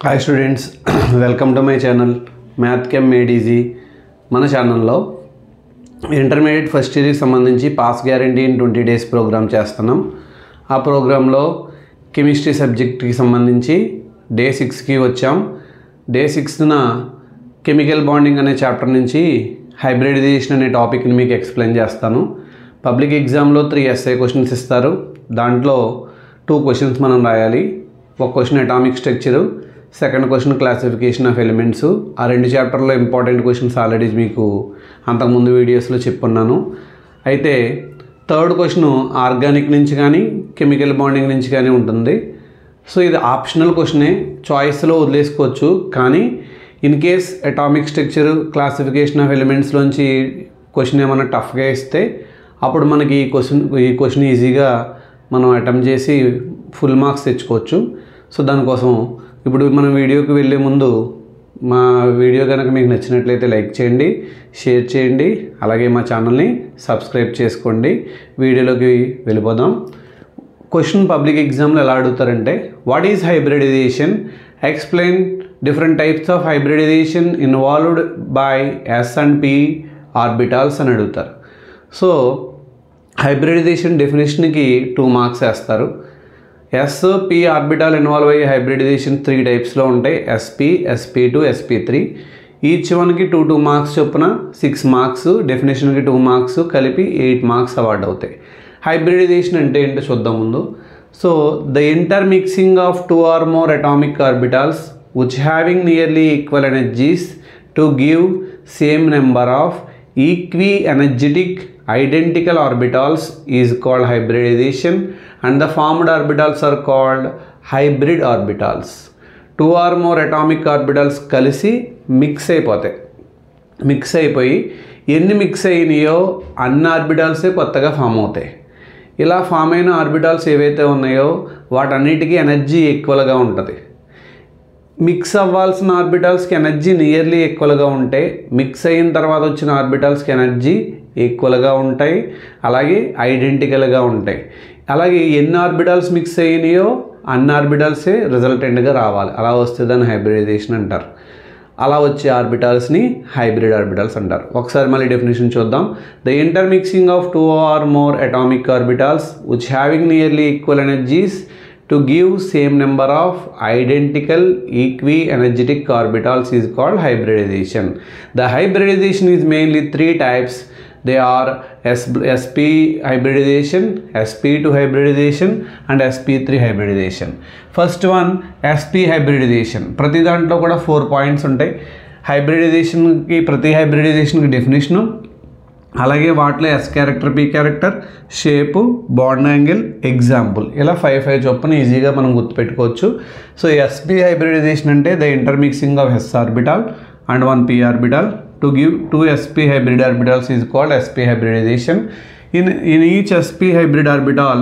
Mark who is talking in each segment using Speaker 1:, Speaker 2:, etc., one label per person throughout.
Speaker 1: Hi students, welcome to my channel math chem made easy. మన ఛానల్లో intermediate first ఇయర్కి సంబంధించి pass guarantee in 20 days programme చేస్తున్నాం. ఆ ప్రోగ్రాంలో కెమిస్ట్రీ సబ్జెక్ట్కి సంబంధించి డే 6కి వచ్చాం. డే 6న కెమికల్ బాండింగ్ అనే చాప్టర్ నుంచి హైబ్రిడైజేషన్ అనే టాపిక్ని మీకు ఎక్స్ప్లెయిన్ చేస్తాను. పబ్లిక్ ఎగ్జామ్లో 3 essay క్వశ్చన్స్ ఇస్తారు. దాంట్లో 2 questions మనం రాయాలి. ఒక question atomic structure, second question classification of elements. ఆ 2 చాప్టర్లో ఇంపార్టెంట్ క్వశ్చన్స్ ఆల్రెడీ మీకు అంతకుముందు వీడియోస్లో చెప్పున్నాను. అయితే థర్డ్ క్వశ్చన్ ఆర్గానిక్ నుంచి కానీ కెమికల్ బాండింగ్ నుంచి కానీ ఉంటుంది. సో ఇది ఆప్షనల్ క్వశ్చనే, చాయిస్లో వదిలేసుకోవచ్చు. కానీ in case atomic structure classification of ఎలిమెంట్స్లోంచి క్వశ్చన్ ఏమైనా టఫ్గా ఇస్తే అప్పుడు మనకి ఈ క్వశ్చన్ ఈజీగా మనం అటెంప్ట్ చేసి ఫుల్ మార్క్స్ తెచ్చుకోవచ్చు. సో దానికోసం ఇప్పుడు మనం వీడియోకి వెళ్ళే ముందు మా వీడియో కనుక మీకు నచ్చినట్లయితే లైక్ చేయండి, షేర్ చేయండి, అలాగే మా ఛానల్ని సబ్స్క్రైబ్ చేసుకోండి. వీడియోలోకి వెళ్ళిపోదాం. క్వశ్చన్ పబ్లిక్ ఎగ్జామ్లో ఎలా అడుగుతారంటే, what is hybridisation, explain different types of hybridisation involved by S and P orbitals అని అడుగుతారు. సో హైబ్రిడైజేషన్ డెఫినేషన్కి 2 marks వేస్తారు. ఎస్ పి ఆర్బిటాల్ ఇన్వాల్వ్ అయ్యే హైబ్రిడైజేషన్ 3 typesలో ఉంటాయి. ఎస్పి, ఎస్పి2, ఎస్పి3. ఈచ్ వన్కి 2 marks చొప్పున 6 marks, డెఫినేషన్కి 2 marks, కలిపి 8 marks అవార్డు అవుతాయి. హైబ్రిడైజేషన్ అంటే ఏంటో చూద్దాం ముందు. So the intermixing of 2 or more atomic orbitals which having nearly equal energies to give same number of equi-energetic identical orbitals is called hybridization, and the formed orbitals are called hybrid orbitals. 2 or more atomic orbitals కలిసి mix అయిపోతాయి. Mix అయిపోయి ఎన్ని mix అయినాయో అన్ని ఆర్బిటాల్సే కొత్తగా form అవుతాయి. ఇలా form అయిన orbitals ఏవైతే ఉన్నాయో వాటన్నిటికీ ఎనర్జీ ఈక్వల్గా ఉంటుంది. మిక్స్ అవ్వాల్సిన ఆర్బిటాల్స్కి ఎనర్జీ నియర్లీ ఈక్వల్గా ఉంటాయి. మిక్స్ అయిన తర్వాత వచ్చిన ఆర్బిటాల్స్కి ఎనర్జీ ఈక్వల్గా ఉంటాయి, అలాగే ఐడెంటికల్గా ఉంటాయి. అలాగే ఎన్ని ఆర్బిటాల్స్ మిక్స్ అయినాయో అన్ని ఆర్బిటాల్సే రిజల్టెంట్గా రావాలి. అలా వస్తే దాన్ని హైబ్రిడైజేషన్ అంటారు. అలా వచ్చే ఆర్బిటాల్స్ని హైబ్రిడ్ ఆర్బిటాల్స్ అంటారు. ఒకసారి మళ్ళీ డెఫినేషన్ చూద్దాం. The intermixing of 2 or more atomic orbitals which having nearly equal energies to give same number of identical equi-energetic orbitals is called hybridization. The hybridization is mainly 3 types. They are sp hybridization, sp2 hybridization and sp3 hybridization. First one, sp hybridization. ప్రతి దాంట్లో కూడా 4 points ఉంటాయి. హైబ్రిడైజేషన్కి ప్రతి హైబ్రిడైజేషన్కి definition, అలాగే వాటిలో S character, P character, shape, bond angle, example, ఇలా 5 చొప్పున ఈజీగా మనం గుర్తుపెట్టుకోవచ్చు. సో ఎస్పి హైబ్రిడైజేషన్ అంటే the intermixing of S orbital and 1 p orbital to give 2 sp hybrid orbitals is called sp hybridization. In each sp hybrid orbital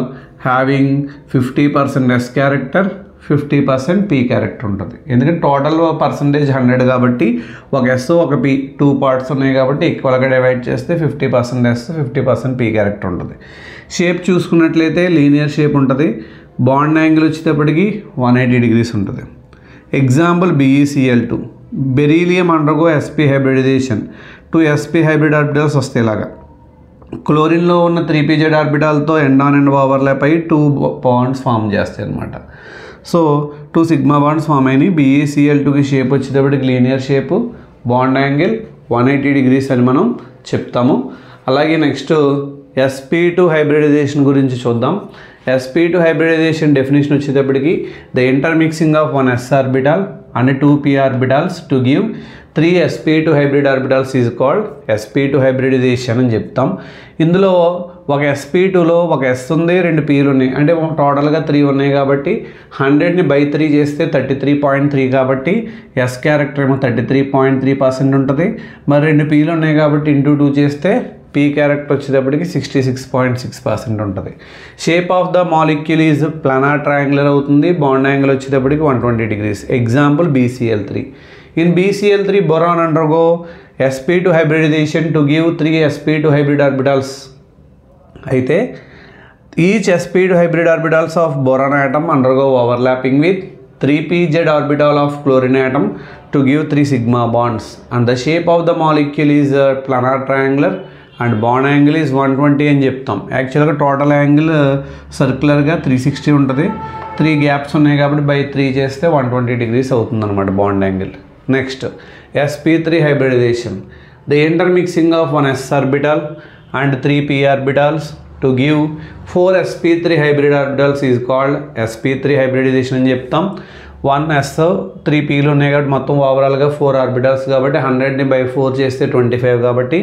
Speaker 1: having 50% s character, 50% p character ఉంటుంది. ఎందుకంటే total percentage 100 కాబట్టి ఒక yes ఒక P 2 parts ఉన్నాయి కాబట్టి ఈక్వల్గా divide చేస్తే 50% S, 50% P character ఉంటుంది. షేప్ చూసుకున్నట్లయితే లీనియర్ షేప్ ఉంటుంది. బాండ్ యాంగిల్ వచ్చేటప్పటికి 180 degrees ఉంటుంది. Example BeCl2. Beryllium undergo sp hybridisation. 2 sp hybrid orbitals వస్తాయి. ఇలాగా క్లోరిన్లో ఉన్న 3pz ఆర్బిటాల్తో ఎండ్ ఆన్ ఎండ్ ఓవర్లాప్ అయ్యి 2 bonds ఫామ్ చేస్తాయి అనమాట. సో 2 sigma bonds ఫామ్ అయినాయి. BeCl2కి షేప్ వచ్చేటప్పటికి linear shape, bond angle 180 degrees అని మనం చెప్తాము. అలాగే నెక్స్ట్ sp2 హైబ్రిడైజేషన్ గురించి చూద్దాం. sp2 హైబ్రిడైజేషన్ డెఫినేషన్ వచ్చేటప్పటికి the intermixing of 1 s orbital and 2 p orbitals to give 3 sp2 hybrid orbitals is called sp2 hybridization అని చెప్తాం. ఇందులో ఒక sp2లో ఒక s ఉంది, 2 pలు ఉన్నాయి, అంటే టోటల్గా 3 ఉన్నాయి కాబట్టి 100ని by 3 చేస్తే 33.3 కాబట్టి s క్యారెక్టర్ ఏమో 33.3% ఉంటుంది. మరి 2 pలు ఉన్నాయి కాబట్టి ఇంటూ 2 చేస్తే పీ క్యారెక్టర్ వచ్చేటప్పటికి 66.6% ఉంటుంది. Shape of the molecule is planar triangular అవుతుంది. బాండ్ యాంగిల్ వచ్చేటప్పటికి 120 degrees. Example BeCl3. In BeCl3 boron undergo sp2 hybridization to give 3 sp2 hybrid orbitals. అయితే each sp2 hybrid orbitals of boron atom undergo overlapping with 3pz orbital of chlorine atom to give 3 sigma bonds, and the shape of the molecule is planar triangular and bond angle is 120 అని చెప్తాం. యాక్చువల్గా total angle సర్క్యులర్గా 360 ఉంటుంది. 3 gaps ఉన్నాయి కాబట్టి by 3 చేస్తే 120 degrees అవుతుంది అనమాట bond angle. Next sp3 hybridization. The intermixing of one s orbital and 3 p orbitals to give 4 sp3 hybrid orbitals is called sp3 hybridization అని చెప్తాం. 1 s 3 pలు ఉన్నాయి కాబట్టి మొత్తం ఓవరాల్గా 4 ఆర్బిటల్స్ కాబట్టి 100ని బై 4 చేస్తే 25 కాబట్టి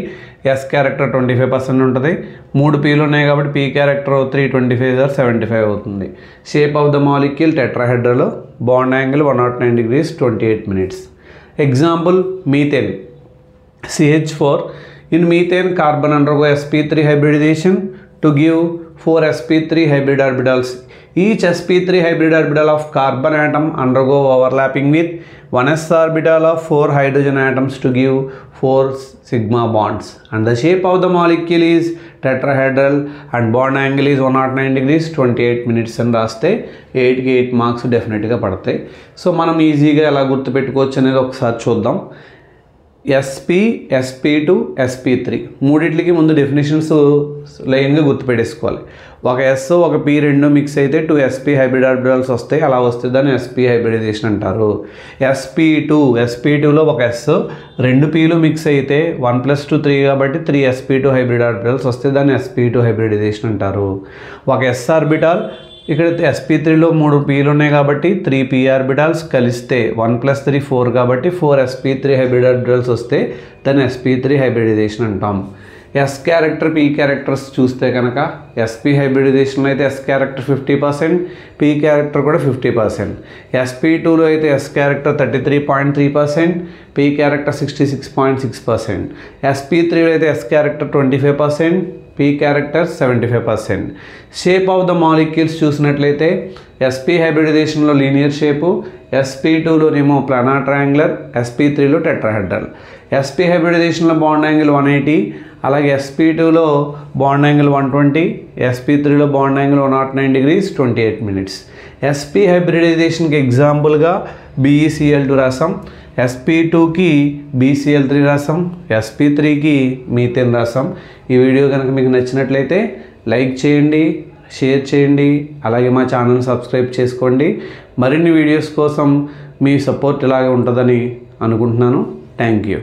Speaker 1: s క్యారెక్టర్ 25% ఉంటుంది. 3 pలు ఉన్నాయి కాబట్టి p క్యారెక్టర్ 325 or 75 అవుతుంది. Shape of the molecule tetrahedral, bond angle 109 degrees 28 minutes. Example methane CH4. In methane, carbon undergo sp3 hybridization to give 4 sp3 hybrid orbitals. Each sp3 hybrid orbital of carbon atom undergo overlapping with 1s orbital of 4 hydrogen atoms to give 4 sigma bonds, and the shape of the molecule is tetrahedral and bond angle is 109 degrees 28 minutes అని రాస్తే 8కి 8 marks డెఫినెట్గా పడతాయి. So మనం ఈజీగా ఎలా గుర్తుపెట్టుకోవచ్చు అనేది ఒకసారి చూద్దాం. SP, SP2, SP3 మూడిట్లకి ముందు డెఫినేషన్స్ లైన్గా గుర్తుపెట్టేసుకోవాలి. ఒక S ఒక P రెండు మిక్స్ అయితే 2 sp హైబ్రిడ్ ఆర్బిటల్స్ వస్తాయి. అలా వస్తే దాన్ని sp హైబ్రిడైజేషన్ అంటారు. SP2లో ఒక S 2 Pలు మిక్స్ అయితే 1 + 2 3 కాబట్టి 3 sp2 హైబ్రిడ్ ఆర్బిటల్స్ వస్తే దాన్ని sp2 హైబ్రిడైజేషన్ అంటారు. ఒక S ఆర్బిటాల్ ఇక్కడ sp3లో 3 pలు ఉన్నాయి కాబట్టి 3 p ఆర్బిటాల్స్ కలిస్తే 1 + 3 4 కాబట్టి 4 sp3 హైబ్రిడ్ ఆర్బిటల్స్ వస్తే దాన్ని sp3 హైబ్రిడైజేషన్ అంటాం. S క్యారెక్టర్ p క్యారెక్టర్స్ చూస్తే కనుక sp హైబ్రిడైజేషన్లో అయితే S క్యారెక్టర్ 50%, p క్యారెక్టర్ కూడా 50%. sp2లో అయితే S క్యారెక్టర్ 33.3%, p క్యారెక్టర్ 66.6%. sp3లో అయితే S character 25%, p character 75%. Shape of the molecules చూసినట్లయితే sp హైబ్రిడైజేషన్లో లీనియర్ షేపు, sp2లోనేమో ప్లానార్ ట్రయాంగులర్, sp3లో టెట్రాహెడ్రల్. sp హైబ్రిడైజేషన్లో బాండ్ యాంగిల్ 180, అలాగే sp2లో బాండ్ యాంగిల్ 120, sp3లో bond angle 109 degrees 28 minutes. sp హైబ్రిడైజేషన్కి ఎగ్జాంపుల్గా BeCl2 రాసాం, sp2కి BCl3 రాసాం, sp3కి మీథేన్ రాసాం. ఈ వీడియో కనుక మీకు నచ్చినట్లయితే లైక్ చేయండి, షేర్ చేయండి, అలాగే మా ఛానల్ని సబ్స్క్రైబ్ చేసుకోండి. మరిన్ని వీడియోస్ కోసం మీ సపోర్ట్ ఇలాగే ఉంటుందని అనుకుంటున్నాను. Thank you.